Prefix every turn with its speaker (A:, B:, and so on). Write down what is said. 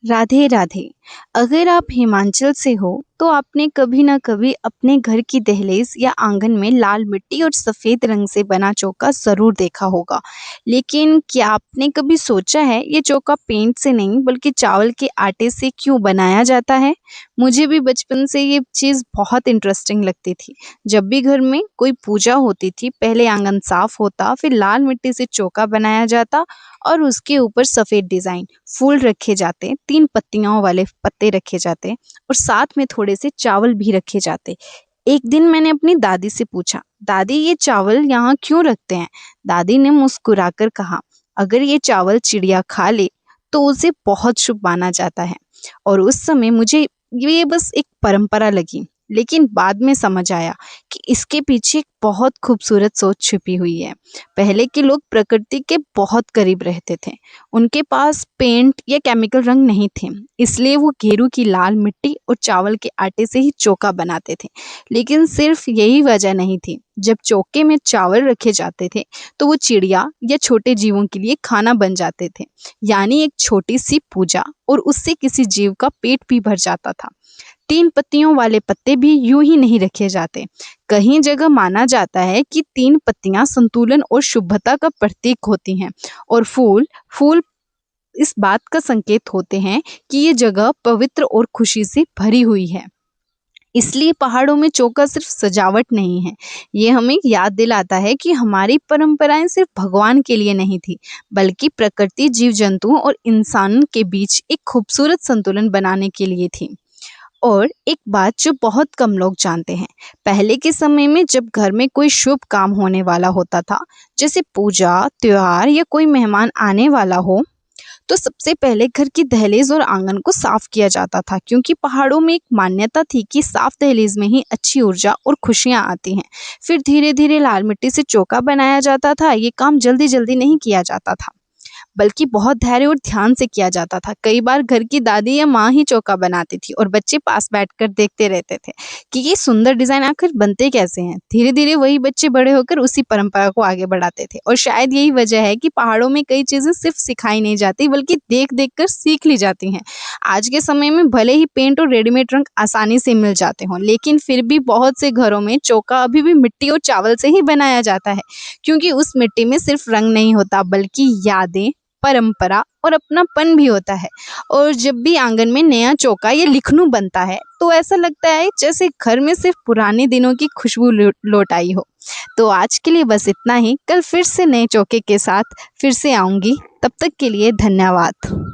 A: राधे राधे। अगर आप हिमाचल से हो तो आपने कभी ना कभी अपने घर की दहलीज या आंगन में लाल मिट्टी और सफेद रंग से बना चौका जरूर देखा होगा। लेकिन क्या आपने कभी सोचा है ये चौका पेंट से नहीं बल्कि चावल के आटे से क्यों बनाया जाता है? मुझे भी बचपन से ये चीज़ बहुत इंटरेस्टिंग लगती थी। जब भी घर में कोई पूजा होती थी पहले आंगन साफ होता, फिर लाल मिट्टी से चौका बनाया जाता और उसके ऊपर सफेद डिजाइन फूल रखे जाते, 3 पत्तियों वाले पत्ते रखे जाते और साथ में थोड़े से चावल भी रखे जाते। एक दिन मैंने अपनी दादी से पूछा, दादी ये चावल यहाँ क्यों रखते हैं? दादी ने मुस्कुराकर कहा, अगर ये चावल चिड़िया खा ले तो उसे बहुत शुभ माना जाता है। और उस समय मुझे ये बस एक परंपरा लगी, लेकिन बाद में समझ आया कि इसके पीछे एक बहुत खूबसूरत सोच छुपी हुई है। पहले के लोग प्रकृति के बहुत करीब रहते थे। उनके पास पेंट या केमिकल रंग नहीं थे, इसलिए वो गेरू की लाल मिट्टी और चावल के आटे से ही चौका बनाते थे। लेकिन सिर्फ यही वजह नहीं थी। जब चौके में चावल रखे जाते थे तो वो चिड़िया या छोटे जीवों के लिए खाना बन जाते थे, यानी एक छोटी सी पूजा, और उससे किसी जीव का पेट भी भर जाता था। 3 पत्तियों वाले पत्ते भी यूं ही नहीं रखे जाते। कहीं जगह माना जाता है कि 3 पत्तियां संतुलन और शुभ्रता का प्रतीक होती हैं, और फूल फूल इस बात का संकेत होते हैं कि ये जगह पवित्र और खुशी से भरी हुई है। इसलिए पहाड़ों में चौका सिर्फ सजावट नहीं है, ये हमें याद दिलाता है कि हमारी परंपराएं सिर्फ भगवान के लिए नहीं थी, बल्कि प्रकृति, जीव जंतुओं और इंसान के बीच एक खूबसूरत संतुलन बनाने के लिए थी। और एक बात जो बहुत कम लोग जानते हैं, पहले के समय में जब घर में कोई शुभ काम होने वाला होता था, जैसे पूजा, त्योहार या कोई मेहमान आने वाला हो, तो सबसे पहले घर की दहलीज और आंगन को साफ किया जाता था, क्योंकि पहाड़ों में एक मान्यता थी कि साफ दहलीज में ही अच्छी ऊर्जा और खुशियां आती हैं। फिर धीरे धीरे लाल मिट्टी से चौका बनाया जाता था। ये काम जल्दी जल्दी नहीं किया जाता था, बल्कि बहुत धैर्य और ध्यान से किया जाता था। कई बार घर की दादी या माँ ही चौका बनाती थी और बच्चे पास बैठकर देखते रहते थे कि ये सुंदर डिजाइन आखिर बनते कैसे हैं। धीरे धीरे वही बच्चे बड़े होकर उसी परंपरा को आगे बढ़ाते थे, और शायद यही वजह है कि पहाड़ों में कई चीजें सिर्फ सिखाई नहीं जाती बल्कि देख देख कर सीख ली जाती हैं। आज के समय में भले ही पेंट और रेडीमेड रंग आसानी से मिल जाते हों, लेकिन फिर भी बहुत से घरों में चौका अभी भी मिट्टी और चावल से ही बनाया जाता है, क्योंकि उस मिट्टी में सिर्फ रंग नहीं होता बल्कि यादें, परंपरा और अपनापन भी होता है। और जब भी आंगन में नया चौका या लिखनू बनता है तो ऐसा लगता है जैसे घर में सिर्फ पुराने दिनों की खुशबू लौट आई हो। तो आज के लिए बस इतना ही। कल फिर से नए चौके के साथ फिर से आऊंगी। तब तक के लिए धन्यवाद।